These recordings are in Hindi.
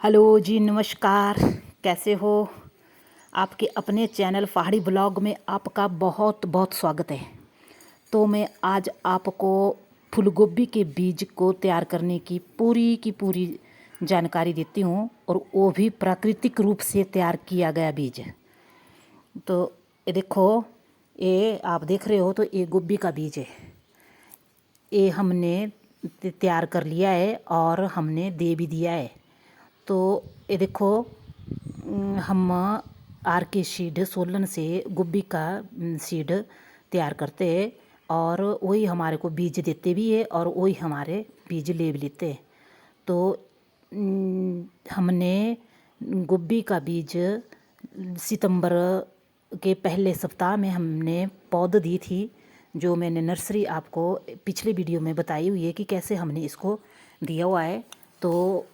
हेलो जी, नमस्कार। कैसे हो? आपके अपने चैनल पहाड़ी ब्लॉग में आपका बहुत बहुत स्वागत है। तो मैं आज आपको फूल गोभी के बीज को तैयार करने की पूरी जानकारी देती हूँ, और वो भी प्राकृतिक रूप से तैयार किया गया बीज। तो ये देखो, ये आप देख रहे हो, तो ये गोभी का बीज है। ये हमने तैयार कर लिया है और हमने दे भी दिया है। तो ये देखो, हम आर के सीड सोलन से गोभी का सीड तैयार करते हैं, और वही हमारे को बीज देते भी है और वही हमारे बीज ले भी लेते हैं। तो हमने गोभी का बीज सितंबर के पहले सप्ताह में हमने पौध दी थी, जो मैंने नर्सरी आपको पिछले वीडियो में बताई हुई है कि कैसे हमने इसको दिया हुआ है। तो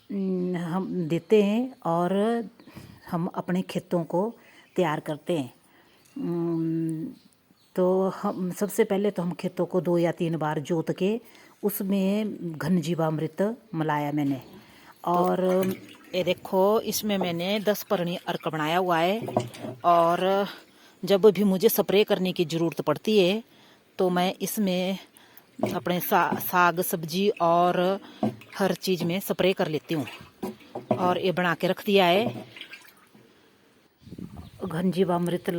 हम देते हैं और हम अपने खेतों को तैयार करते हैं। तो हम सबसे पहले तो हम खेतों को 2 या 3 बार जोत के उसमें घन जीवामृत मिलाया मैंने। और ये देखो, इसमें मैंने 10 परणी अर्क बनाया हुआ है। और जब भी मुझे स्प्रे करने की ज़रूरत पड़ती है तो मैं इसमें अपने साग सब्जी और हर चीज़ में स्प्रे कर लेती हूँ। और ये बना के रख दिया है। घन जीवामृत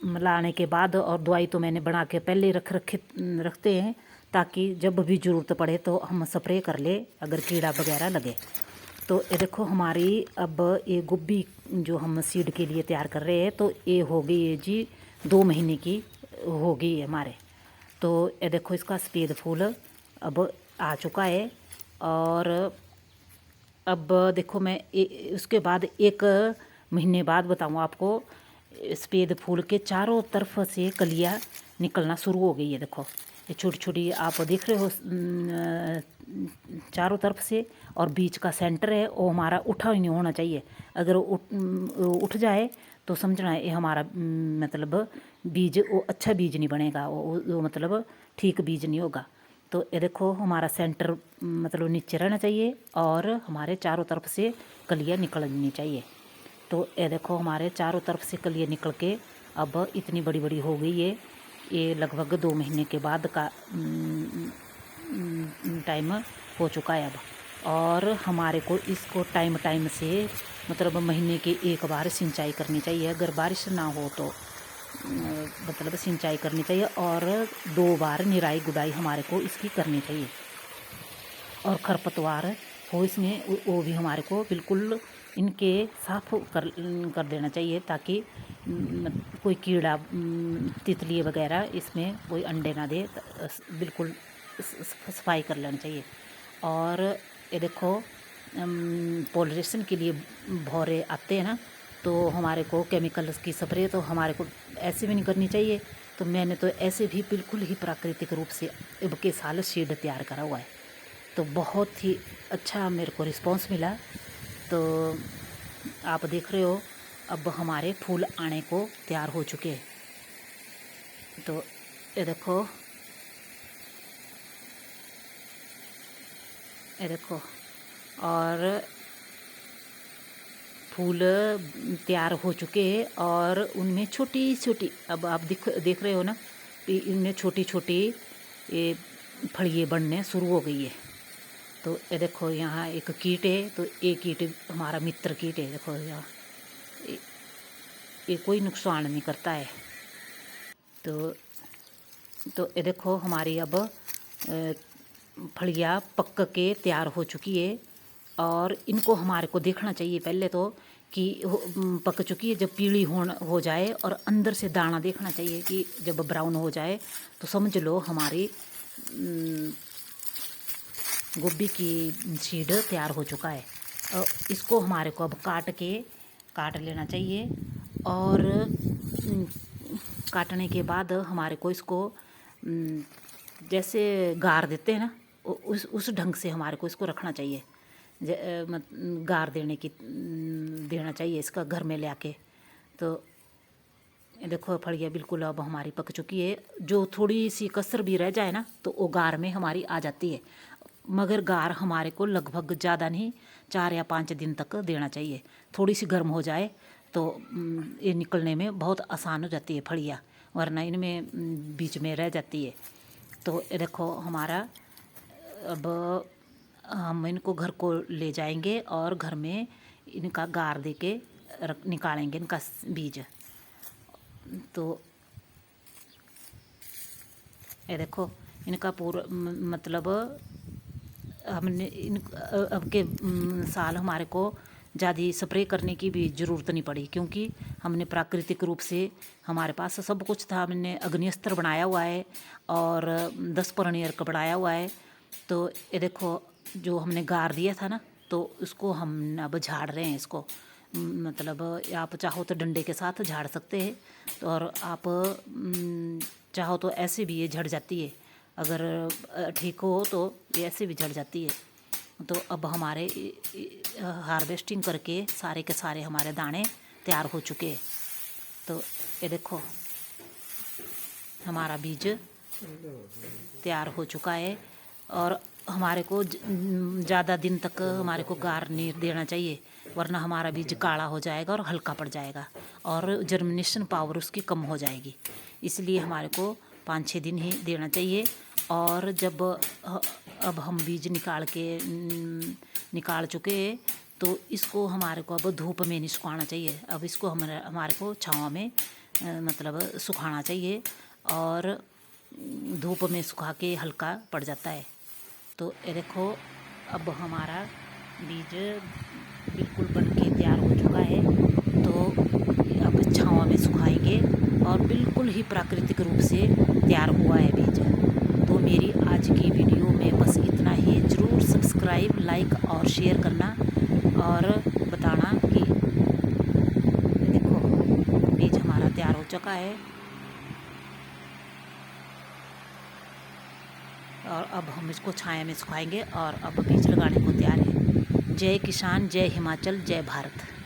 मिलाने के बाद और दवाई तो मैंने बना के पहले रखते हैं, ताकि जब भी ज़रूरत पड़े तो हम स्प्रे कर ले अगर कीड़ा वगैरह लगे। तो ये देखो, हमारी अब ये गोभी जो हम सीड के लिए तैयार कर रहे हैं, तो ये हो गई है जी 2 महीने की हो गई है हमारे। तो ये देखो, इसका सफ़ेद फूल अब आ चुका है। और अब देखो, मैं उसके बाद 1 महीने बाद बताऊँ आपको, सफ़ेद फूल के चारों तरफ से कलियाँ निकलना शुरू हो गई है। देखो, ये छोटी छोटी आप देख रहे हो चारों तरफ से। और बीच का सेंटर है वो हमारा उठा ही नहीं होना चाहिए। अगर उठ जाए तो समझना ये हमारा मतलब बीज वो अच्छा बीज नहीं बनेगा, वो मतलब ठीक बीज नहीं होगा। तो ये देखो, हमारा सेंटर मतलब नीचे रहना चाहिए और हमारे चारों तरफ से कलियाँ निकलनी चाहिए। तो ये देखो, हमारे चारों तरफ से कलियाँ निकल के अब इतनी बड़ी बड़ी हो गई है। ये लगभग 2 महीने के बाद का टाइम हो चुका है अब। और हमारे को इसको टाइम टाइम से मतलब महीने के 1 बार सिंचाई करनी चाहिए। अगर बारिश ना हो तो मतलब सिंचाई करनी चाहिए, और 2 बार निराई गुड़ाई हमारे को इसकी करनी चाहिए। और खरपतवार हो इसमें वो भी हमारे को बिल्कुल इनके साफ कर देना चाहिए, ताकि कोई कीड़ा तितली वगैरह इसमें कोई अंडे ना दे। बिल्कुल सफाई कर लेना चाहिए। और ये देखो, पोलरेशन के लिए भौरे आते हैं ना, तो हमारे को केमिकल्स की स्प्रे तो हमारे को ऐसे भी नहीं करनी चाहिए। तो मैंने तो ऐसे भी बिल्कुल ही प्राकृतिक रूप से अब के साल सीड तैयार करा हुआ है। तो बहुत ही अच्छा मेरे को रिस्पांस मिला। तो आप देख रहे हो, अब हमारे फूल आने को तैयार हो चुके हैं। तो ये देखो, ये देखो, और फूल तैयार हो चुके हैं और उनमें छोटी छोटी, अब आप देख रहे हो ना, इनमें छोटी छोटी ये फड़िए बनने शुरू हो गई है। तो ये देखो, यहाँ एक कीट है, तो ये कीट हमारा मित्र कीट है। देखो यहाँ ये कोई नुकसान नहीं करता है। तो ये देखो, हमारी अब फलियाँ पक के तैयार हो चुकी है। और इनको हमारे को देखना चाहिए पहले तो कि पक चुकी है। जब पीली हो जाए और अंदर से दाना देखना चाहिए कि जब ब्राउन हो जाए, तो समझ लो हमारी गोभी की सीड तैयार हो चुका है। और इसको हमारे को अब काट लेना चाहिए। और काटने के बाद हमारे को इसको जैसे गार देते हैं ना, उस ढंग से हमारे को इसको रखना चाहिए। गार देना चाहिए इसका घर में ले आके। तो ये देखो, फलियाँ बिल्कुल अब हमारी पक चुकी है। जो थोड़ी सी कसर भी रह जाए ना, तो वो गार में हमारी आ जाती है। मगर गार हमारे को लगभग ज़्यादा नहीं 4 या 5 दिन तक देना चाहिए। थोड़ी सी गर्म हो जाए तो ये निकलने में बहुत आसान हो जाती है फलियाँ, वरना इनमें बीच में रह जाती है। तो ये देखो हमारा अब हम इनको घर को ले जाएंगे और घर में इनका गार दे के निकालेंगे इनका बीज। तो ये देखो इनका पूरा मतलब हमने अब के साल हमारे को ज़्यादा स्प्रे करने की भी ज़रूरत नहीं पड़ी, क्योंकि हमने प्राकृतिक रूप से हमारे पास सब कुछ था। हमने अग्निस्त्र बनाया हुआ है और 10 परनियर का बनाया हुआ है। तो ये देखो जो हमने गार दिया था ना, तो उसको हम अब झाड़ रहे हैं इसको। मतलब आप चाहो तो डंडे के साथ झाड़ सकते हैं, तो और आप चाहो तो ऐसे भी ये झड़ जाती है। अगर ठीक हो तो ये ऐसे भी झड़ जाती है। तो अब हमारे हार्वेस्टिंग करके सारे के सारे हमारे दाने तैयार हो चुके हैं। तो ये देखो हमारा बीज तैयार हो चुका है और हमारे को ज़्यादा दिन तक हमारे को गार नहीं देना चाहिए, वरना हमारा बीज काला हो जाएगा और हल्का पड़ जाएगा और जर्मिनेशन पावर उसकी कम हो जाएगी। इसलिए हमारे को 5-6 दिन ही देना चाहिए। और जब अब हम बीज निकाल चुके हैं, तो इसको हमारे को अब धूप में नहीं सुखाना चाहिए। अब इसको हमारे को छाँव में मतलब सुखाना चाहिए, और धूप में सुखा के हल्का पड़ जाता है। तो ये देखो अब हमारा बीज बिल्कुल बन के तैयार हो चुका है। तो अब छाँव में सुखाएंगे और बिल्कुल ही प्राकृतिक रूप से तैयार हुआ है बीज। तो मेरी आज की वीडियो में बस इतना ही। ज़रूर सब्सक्राइब, लाइक और शेयर करना और बताना कि देखो बीज हमारा तैयार हो चुका है। और अब हम इसको छाया में सुखाएंगे और अब बीज लगाने को तैयार है। जय किसान, जय हिमाचल, जय भारत।